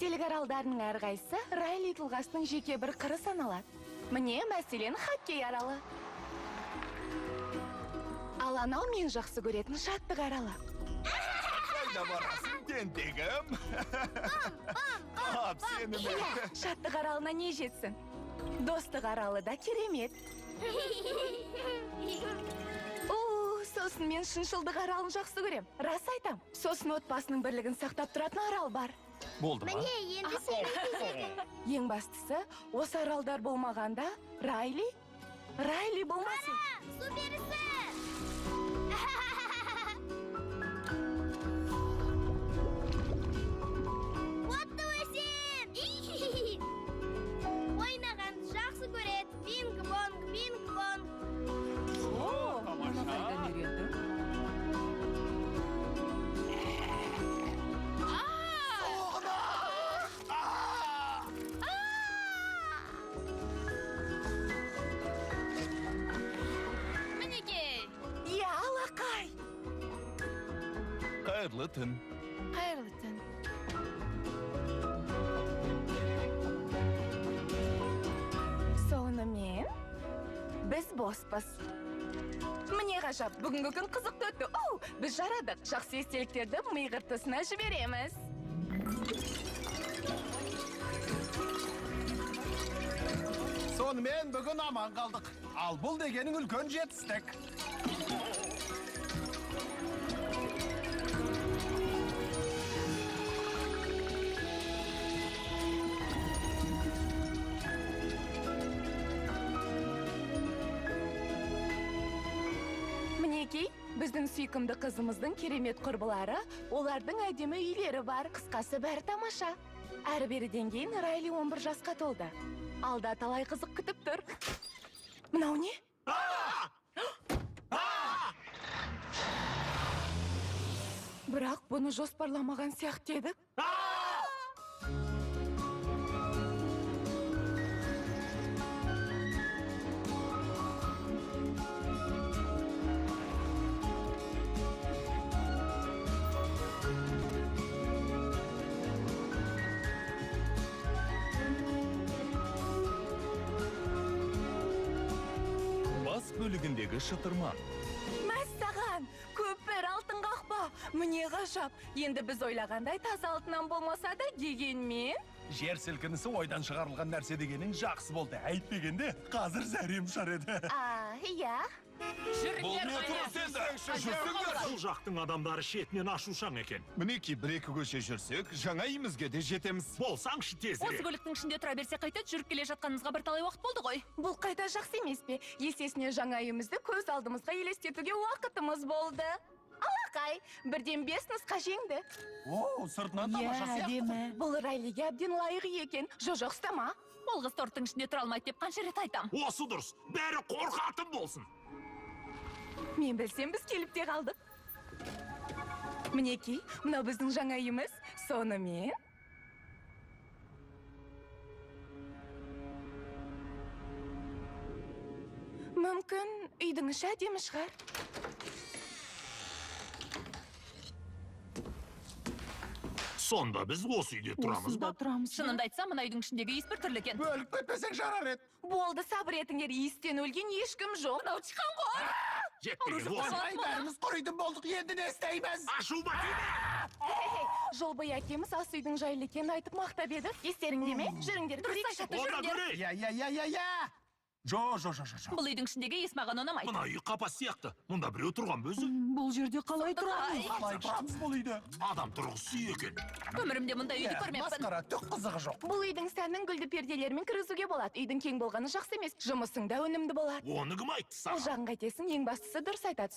Естелік аралдарының әрқайсысы Райли тұлғасының жеке бір қыры саналады. Міне, мәселен, хоккей аралы. Ал анау мен жақсы көретін шаттық аралы. Қайда барасың, тентегім? Қап, сені ме? Шаттық аралына не жетсін? Достық аралы да керемет. Сосын мен шыншылдық аралын жақсы көрем. Рас айтам. Сосын отбасының бірлігін сақтап тұратын арал бар. Болды ма? Міне, енді сөйлейді. Ең бастысы, осы аралдар болмағанда, Райли болмасын. Су берісі! Отты өсен! Ойнаған жақсы көреді. Бинг-бонг, бинг-бонг. Қайырлы түн. Қайырлы түн. Сонымен, біз боспыз. Міне ғажап, бүгінгі күн қызықты өтті. Біз жарадық. Жақсы естеліктерді миғыр тұсына жібереміз. Сонымен бүгін аман қалдық. Ал бұл дегенің үлкен жетістік. Мінекей, біздің сүйкімді қызымыздың керемет құрбылары, олардың әдемі үйлері бар. Қысқасы бәрі тамаша. Әрі-беріден кейін Райли 11 жасқа толды. Алда талай қызық күтіп тұр. Мынау не? Бірақ бұны жоспарламаған сияқты едік. Бас бөлігіндегі шытырман. Мәссаған, көпір алтын қақпа. Міне ғажап. Енді біз ойлағандай таза алтыннан болмаса да дегенмен... Жер сілкінісі ойдан шығарылған нәрсе дегенің жақсы болды. Әйтпегенде қазір зәрем шар еді. Иә. Бұл не тұрыс енді? Жүрсіңдер. Бұл жақтың адамдары шетінен ашушаң екен. Мінеки бір-екі көше жүрсек, жаңа үйімізге де жетеміз. Болсаңшы Осы тезірек. көліктің ішінде тұра берсе қайтеді, жүріп келе жатқанымызға бір талай уақыт болды ғой. Бұл қайта жақсы емес пе? Есесіне жаңа үйімізді көз алдымызға елестетуге уақытымыз болды. Алақай, бірден 5 нұсқа жеңді. Сыртынан тамаша сияқты. Бұл Райлиге әбден лайығы екен. Жоқ, ұстама. Ол қыз торттың ішінде тұра алмайды деп қанша рет айтам. Осы дұрыс. Бәрі қорқатын болсын. Мен білсем, біз келіп те қалдық. Мінекей, мынау біздің жаңа үйіміз. Сонымен... Мүмкін, үйдің іші әдемі шығар. Сонда біз осы үйде тұрамыз ба? Шынымды айтсам, мына үйдің ішіндегі иіс бір түрлі екен. Бөліп кетпесең жарар еді. Болды, сабыр етіңдер, иістен өлген ешкім жоқ. Мынау тиқан ғой. Жетпеген осы. Бәріміз құрыйдың болдық, енді не істейміз? Ашу ба тиме? Жол бойы әкеміз ас үйдің жайлы екенін айтып мақтап еді. Естеріңде ме? Жүріңдер, көрейікші. Онда көрейік. Я. Жо. Бұл үйдің ішіндегі иіс маған ұнамайды. Мына үй қапас сияқты. Мұнда біреу тұрған бөзі. Бұл жерде қалай тұрамыз? Қалай тұрамыз бұл үйде? Адам тұрғысы екен. Өмірімде мұндай үйді көрмеппін. Масқара, түк қызығы жоқ. Бұл үйдің сәннің гүлді перделерімен кіргізуге болады. Үйдің кең болғаны жақсы емес. Жұмысың да өнімді болады. Оны кім айтты Бұл саған? жағын қайтесің, ең бастысы дұрыс айтады.